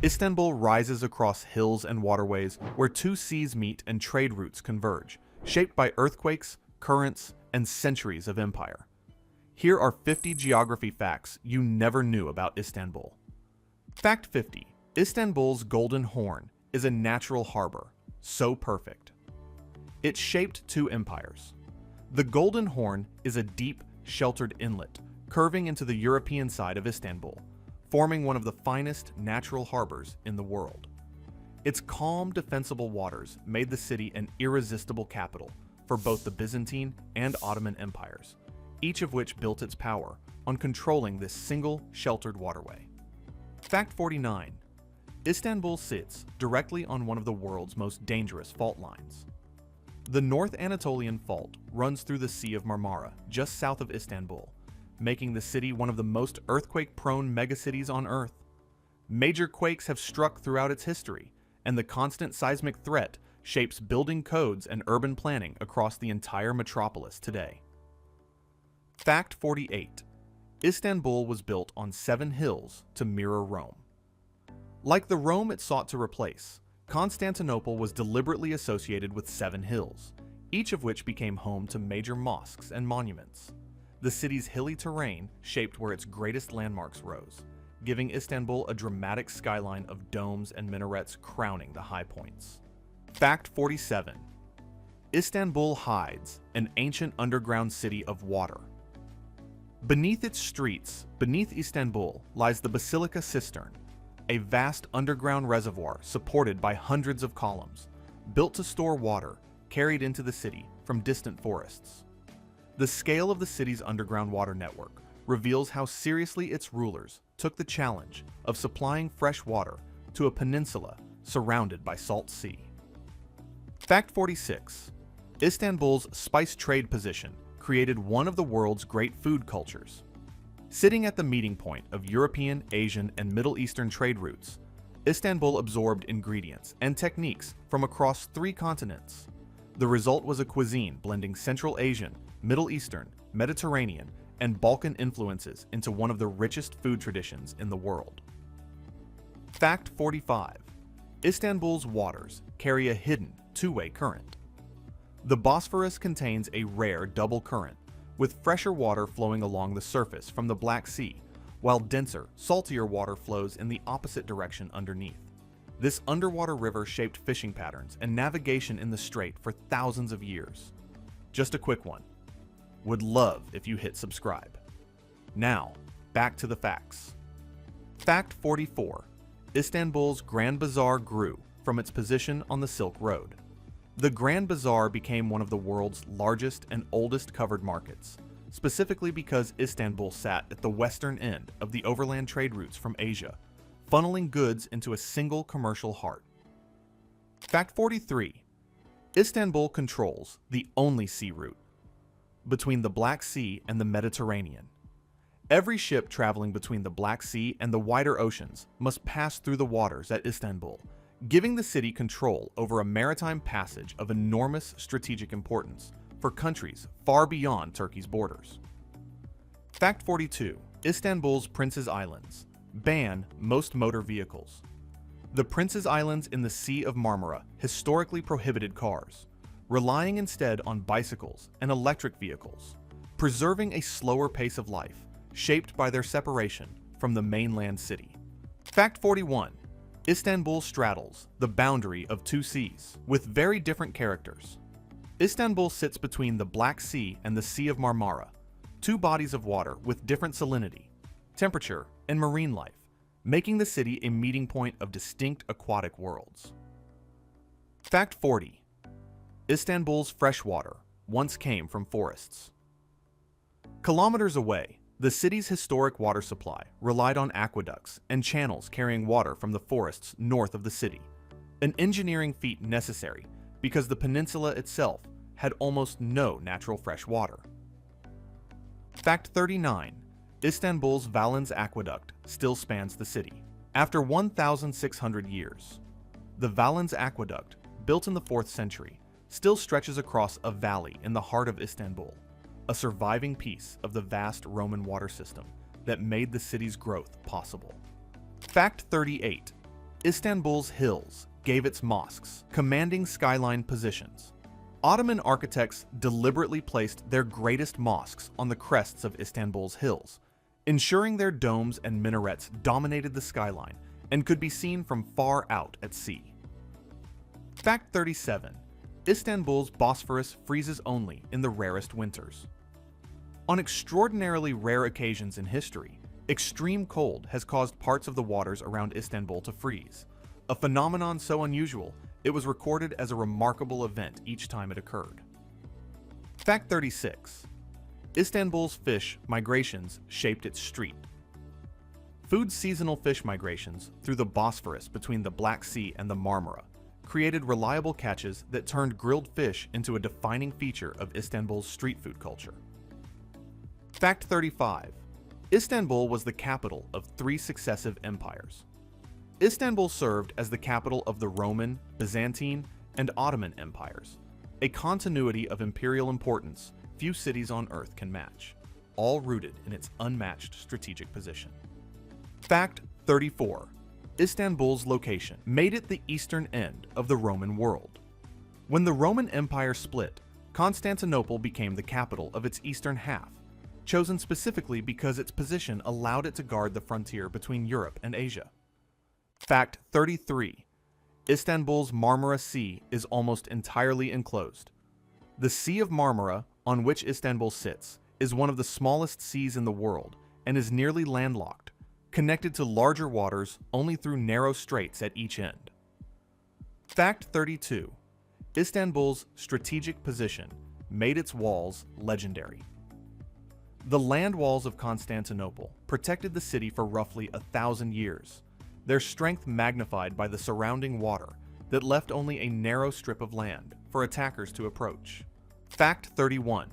Istanbul rises across hills and waterways where two seas meet and trade routes converge, shaped by earthquakes, currents, and centuries of empire. Here are 50 geography facts you never knew about Istanbul. Fact 50. Istanbul's Golden Horn is a natural harbor, so perfect. It shaped two empires. The Golden Horn is a deep, sheltered inlet curving into the European side of Istanbul, forming one of the finest natural harbors in the world. Its calm, defensible waters made the city an irresistible capital for both the Byzantine and Ottoman empires, each of which built its power on controlling this single, sheltered waterway. Fact 49. Istanbul sits directly on one of the world's most dangerous fault lines. The North Anatolian Fault runs through the Sea of Marmara just south of Istanbul, making the city one of the most earthquake-prone megacities on Earth. Major quakes have struck throughout its history, and the constant seismic threat shapes building codes and urban planning across the entire metropolis today. Fact 48. Istanbul was built on 7 hills to mirror Rome. Like the Rome it sought to replace, Constantinople was deliberately associated with 7 hills, each of which became home to major mosques and monuments. The city's hilly terrain shaped where its greatest landmarks rose, giving Istanbul a dramatic skyline of domes and minarets crowning the high points. Fact 47. Istanbul hides an ancient underground city of water. Beneath its streets, beneath Istanbul, lies the Basilica Cistern, a vast underground reservoir supported by hundreds of columns, built to store water carried into the city from distant forests. The scale of the city's underground water network reveals how seriously its rulers took the challenge of supplying fresh water to a peninsula surrounded by salt sea. Fact 46. Istanbul's spice trade position created one of the world's great food cultures. Sitting at the meeting point of European, Asian, and Middle Eastern trade routes, Istanbul absorbed ingredients and techniques from across 3 continents. The result was a cuisine blending Central Asian, Middle Eastern, Mediterranean, and Balkan influences into one of the richest food traditions in the world. Fact 45. Istanbul's waters carry a hidden two-way current. The Bosphorus contains a rare double current, with fresher water flowing along the surface from the Black Sea, while denser, saltier water flows in the opposite direction underneath. This underwater river shaped fishing patterns and navigation in the strait for thousands of years. Just a quick one. Would love if you hit subscribe. Now, back to the facts. Fact 44. Istanbul's Grand Bazaar grew from its position on the Silk Road. The Grand Bazaar became one of the world's largest and oldest covered markets, specifically because Istanbul sat at the western end of the overland trade routes from Asia, funneling goods into a single commercial heart. Fact 43. Istanbul controls the only sea route between the Black Sea and the Mediterranean. Every ship traveling between the Black Sea and the wider oceans must pass through the waters at Istanbul, giving the city control over a maritime passage of enormous strategic importance for countries far beyond Turkey's borders. Fact 42. Istanbul's Prince's Islands ban most motor vehicles. The Prince's Islands in the Sea of Marmara historically prohibited cars, relying instead on bicycles and electric vehicles, preserving a slower pace of life shaped by their separation from the mainland city. Fact 41. Istanbul straddles the boundary of 2 seas with very different characters. Istanbul sits between the Black Sea and the Sea of Marmara, 2 bodies of water with different salinity, temperature, and marine life, making the city a meeting point of distinct aquatic worlds. Fact 40. Istanbul's fresh water once came from forests. Kilometers away, the city's historic water supply relied on aqueducts and channels carrying water from the forests north of the city, an engineering feat necessary because the peninsula itself had almost no natural fresh water. Fact 39. Istanbul's Valens Aqueduct still spans the city. After 1,600 years, the Valens Aqueduct, built in the 4th century, still stretches across a valley in the heart of Istanbul, a surviving piece of the vast Roman water system that made the city's growth possible. Fact 38. Istanbul's hills gave its mosques commanding skyline positions. Ottoman architects deliberately placed their greatest mosques on the crests of Istanbul's hills, ensuring their domes and minarets dominated the skyline and could be seen from far out at sea. Fact 37. Istanbul's Bosphorus freezes only in the rarest winters. On extraordinarily rare occasions in history, extreme cold has caused parts of the waters around Istanbul to freeze, a phenomenon so unusual it was recorded as a remarkable event each time it occurred. Fact 36. Istanbul's fish migrations shaped its street. Food seasonal fish migrations through the Bosphorus between the Black Sea and the Marmara created reliable catches that turned grilled fish into a defining feature of Istanbul's street food culture. Fact 35. Istanbul was the capital of 3 successive empires. Istanbul served as the capital of the Roman, Byzantine, and Ottoman empires, a continuity of imperial importance few cities on Earth can match, all rooted in its unmatched strategic position. Fact 34. Istanbul's location made it the eastern end of the Roman world. When the Roman Empire split, Constantinople became the capital of its eastern half, chosen specifically because its position allowed it to guard the frontier between Europe and Asia. Fact 33. Istanbul's Marmara Sea is almost entirely enclosed. The Sea of Marmara, on which Istanbul sits, is one of the smallest seas in the world and is nearly landlocked, connected to larger waters only through narrow straits at each end. Fact 32. Istanbul's strategic position made its walls legendary. The land walls of Constantinople protected the city for roughly 1,000 years, their strength magnified by the surrounding water that left only a narrow strip of land for attackers to approach. Fact 31.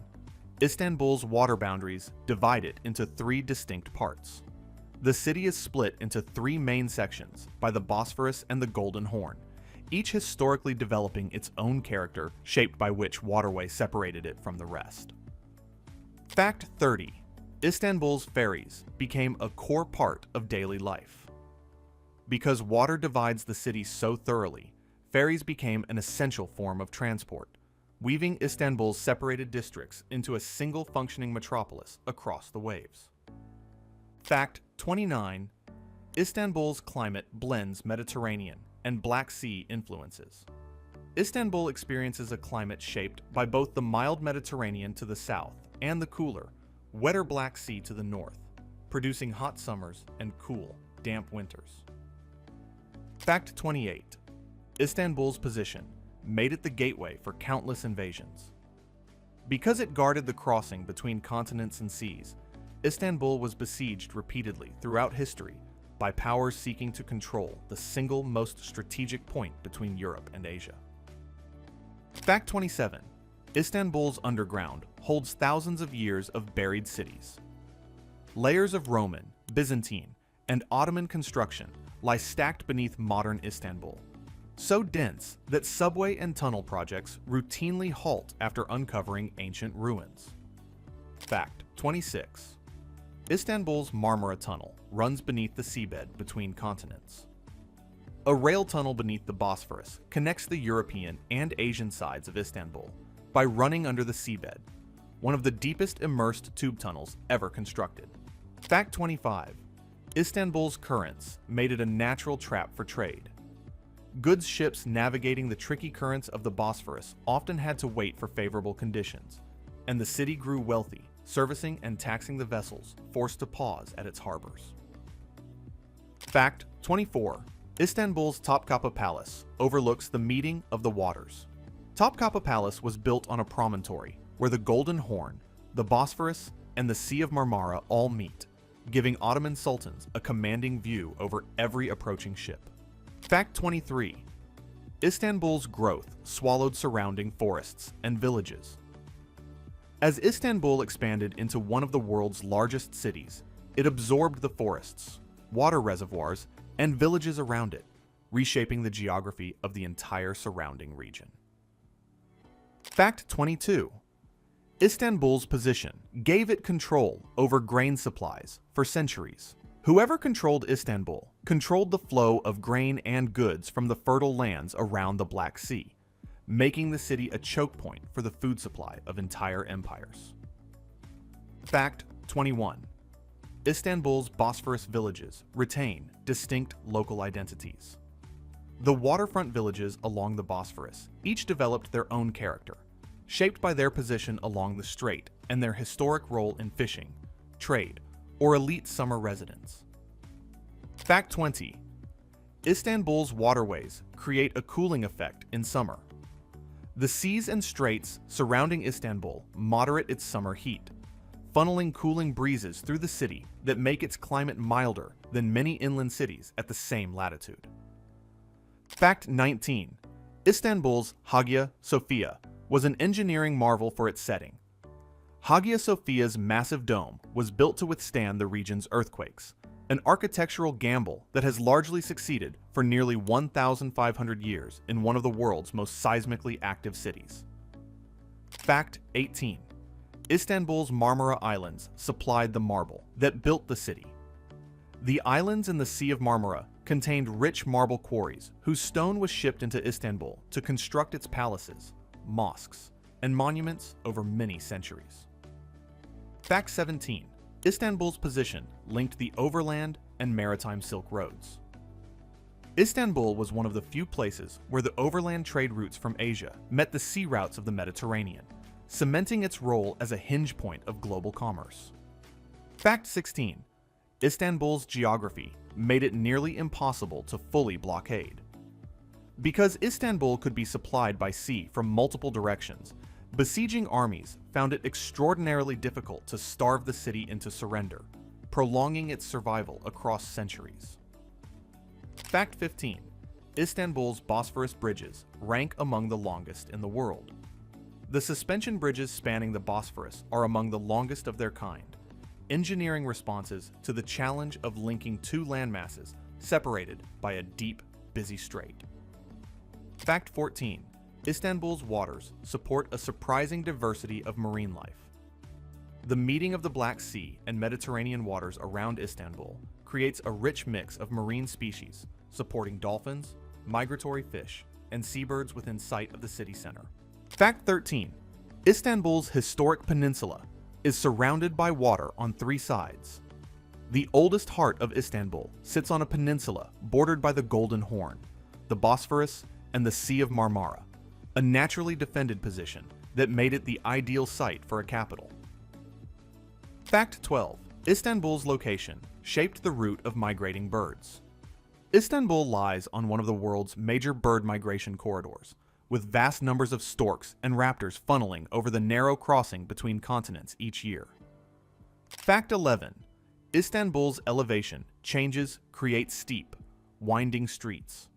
Istanbul's water boundaries divide it into 3 distinct parts. The city is split into 3 main sections by the Bosphorus and the Golden Horn, each historically developing its own character shaped by which waterway separated it from the rest. Fact 30. Istanbul's ferries became a core part of daily life. Because water divides the city so thoroughly, ferries became an essential form of transport, weaving Istanbul's separated districts into a single functioning metropolis across the waves. Fact 29. Istanbul's climate blends Mediterranean and Black Sea influences. Istanbul experiences a climate shaped by both the mild Mediterranean to the south and the cooler, wetter Black Sea to the north, producing hot summers and cool, damp winters. Fact 28. Istanbul's position made it the gateway for countless invasions. Because it guarded the crossing between continents and seas, Istanbul was besieged repeatedly throughout history by powers seeking to control the single most strategic point between Europe and Asia. Fact 27. Istanbul's underground holds thousands of years of buried cities. Layers of Roman, Byzantine, and Ottoman construction lie stacked beneath modern Istanbul, so dense that subway and tunnel projects routinely halt after uncovering ancient ruins. Fact 26. Istanbul's Marmara Tunnel runs beneath the seabed between continents. A rail tunnel beneath the Bosphorus connects the European and Asian sides of Istanbul by running under the seabed, one of the deepest immersed tube tunnels ever constructed. Fact 25. Istanbul's currents made it a natural trap for trade. Goods ships navigating the tricky currents of the Bosphorus often had to wait for favorable conditions, and the city grew wealthy, servicing and taxing the vessels forced to pause at its harbors. Fact 24. Istanbul's Topkapı Palace overlooks the meeting of the waters. Topkapı Palace was built on a promontory where the Golden Horn, the Bosphorus, and the Sea of Marmara all meet, giving Ottoman sultans a commanding view over every approaching ship. Fact 23. Istanbul's growth swallowed surrounding forests and villages. As Istanbul expanded into one of the world's largest cities, it absorbed the forests, water reservoirs, and villages around it, reshaping the geography of the entire surrounding region. Fact 22. Istanbul's position gave it control over grain supplies for centuries. Whoever controlled Istanbul controlled the flow of grain and goods from the fertile lands around the Black Sea, making the city a choke point for the food supply of entire empires. Fact 21. Istanbul's Bosphorus villages retain distinct local identities. The waterfront villages along the Bosphorus each developed their own character, shaped by their position along the strait and their historic role in fishing, trade, or elite summer residence. Fact 20. Istanbul's waterways create a cooling effect in summer. The seas and straits surrounding Istanbul moderate its summer heat, funneling cooling breezes through the city that make its climate milder than many inland cities at the same latitude. Fact 19. Istanbul's Hagia Sophia was an engineering marvel for its setting. Hagia Sophia's massive dome was built to withstand the region's earthquakes, an architectural gamble that has largely succeeded for nearly 1,500 years in one of the world's most seismically active cities. Fact 18. Istanbul's Marmara Islands supplied the marble that built the city. The islands in the Sea of Marmara contained rich marble quarries whose stone was shipped into Istanbul to construct its palaces, mosques, and monuments over many centuries. Fact 17. Istanbul's position linked the overland and maritime Silk Roads. Istanbul was one of the few places where the overland trade routes from Asia met the sea routes of the Mediterranean, cementing its role as a hinge point of global commerce. Fact 16. Istanbul's geography made it nearly impossible to fully blockade. Because Istanbul could be supplied by sea from multiple directions, besieging armies found it extraordinarily difficult to starve the city into surrender, prolonging its survival across centuries. Fact 15. Istanbul's Bosphorus bridges rank among the longest in the world. The suspension bridges spanning the Bosphorus are among the longest of their kind, engineering responses to the challenge of linking two landmasses separated by a deep, busy strait. Fact 14. Istanbul's waters support a surprising diversity of marine life. The meeting of the Black Sea and Mediterranean waters around Istanbul creates a rich mix of marine species, supporting dolphins, migratory fish, and seabirds within sight of the city center. Fact 13. Istanbul's historic peninsula is surrounded by water on three sides. The oldest heart of Istanbul sits on a peninsula bordered by the Golden Horn, the Bosphorus, and the Sea of Marmara, a naturally defended position that made it the ideal site for a capital. Fact 12. Istanbul's location shaped the route of migrating birds. Istanbul lies on one of the world's major bird migration corridors, with vast numbers of storks and raptors funneling over the narrow crossing between continents each year. Fact 11. Istanbul's elevation changes create steep, winding streets.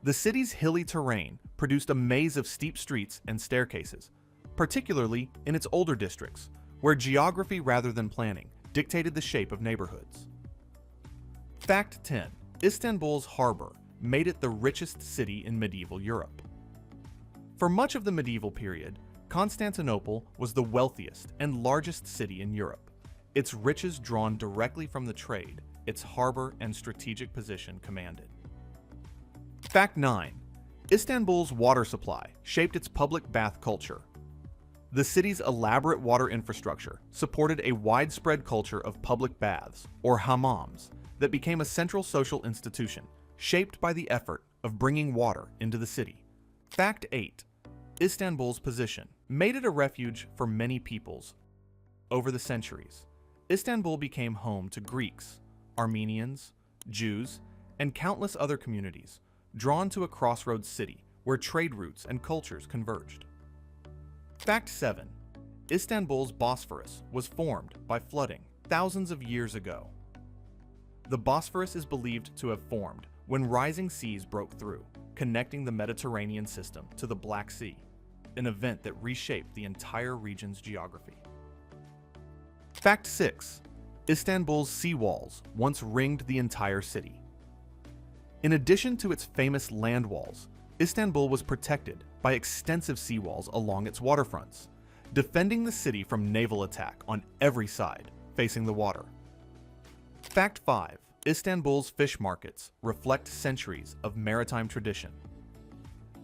The city's hilly terrain produced a maze of steep streets and staircases, particularly in its older districts, where geography rather than planning dictated the shape of neighborhoods. Fact 10. Istanbul's harbor made it the richest city in medieval Europe. For much of the medieval period, Constantinople was the wealthiest and largest city in Europe, its riches drawn directly from the trade its harbor and strategic position commanded. Fact 9. Istanbul's water supply shaped its public bath culture. The city's elaborate water infrastructure supported a widespread culture of public baths, or hammams, that became a central social institution, shaped by the effort of bringing water into the city. Fact 8. Istanbul's position made it a refuge for many peoples. Over the centuries, Istanbul became home to Greeks, Armenians, Jews, and countless other communities, drawn to a crossroads city where trade routes and cultures converged. Fact 7. Istanbul's Bosphorus was formed by flooding thousands of years ago. The Bosphorus is believed to have formed when rising seas broke through, connecting the Mediterranean system to the Black Sea, an event that reshaped the entire region's geography. Fact 6. Istanbul's seawalls once ringed the entire city. In addition to its famous land walls, Istanbul was protected by extensive seawalls along its waterfronts, defending the city from naval attack on every side facing the water. Fact 5. Istanbul's fish markets reflect centuries of maritime tradition.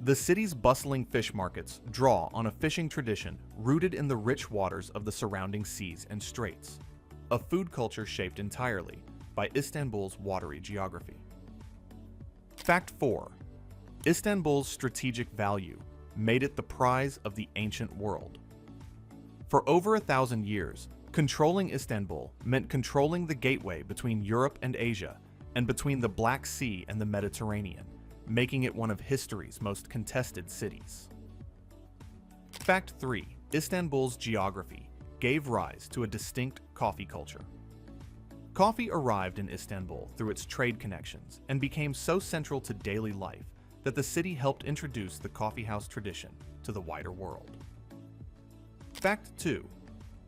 The city's bustling fish markets draw on a fishing tradition rooted in the rich waters of the surrounding seas and straits, a food culture shaped entirely by Istanbul's watery geography. Fact 4. Istanbul's strategic value made it the prize of the ancient world. For over 1,000 years, controlling Istanbul meant controlling the gateway between Europe and Asia and between the Black Sea and the Mediterranean, making it one of history's most contested cities. Fact 3. Istanbul's geography gave rise to a distinct coffee culture. Coffee arrived in Istanbul through its trade connections and became so central to daily life that the city helped introduce the coffeehouse tradition to the wider world. Fact 2.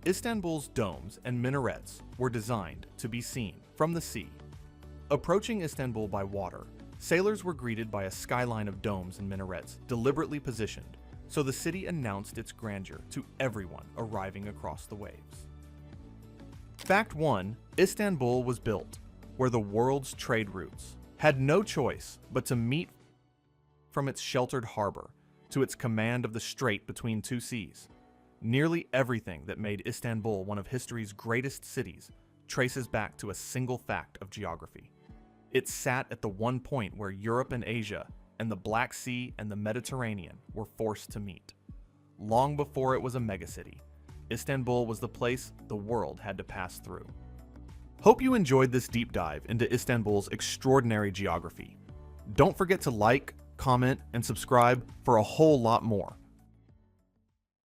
Istanbul's domes and minarets were designed to be seen from the sea. Approaching Istanbul by water, sailors were greeted by a skyline of domes and minarets deliberately positioned, so the city announced its grandeur to everyone arriving across the waves. Fact 1. Istanbul was built where the world's trade routes had no choice but to meet from its sheltered harbor to its command of the strait between two seas. Nearly everything that made Istanbul one of history's greatest cities traces back to a single fact of geography. It sat at the one point where Europe and Asia and the Black Sea and the Mediterranean were forced to meet. Long before it was a megacity, Istanbul was the place the world had to pass through. Hope you enjoyed this deep dive into Istanbul's extraordinary geography. Don't forget to like, comment, and subscribe for a whole lot more.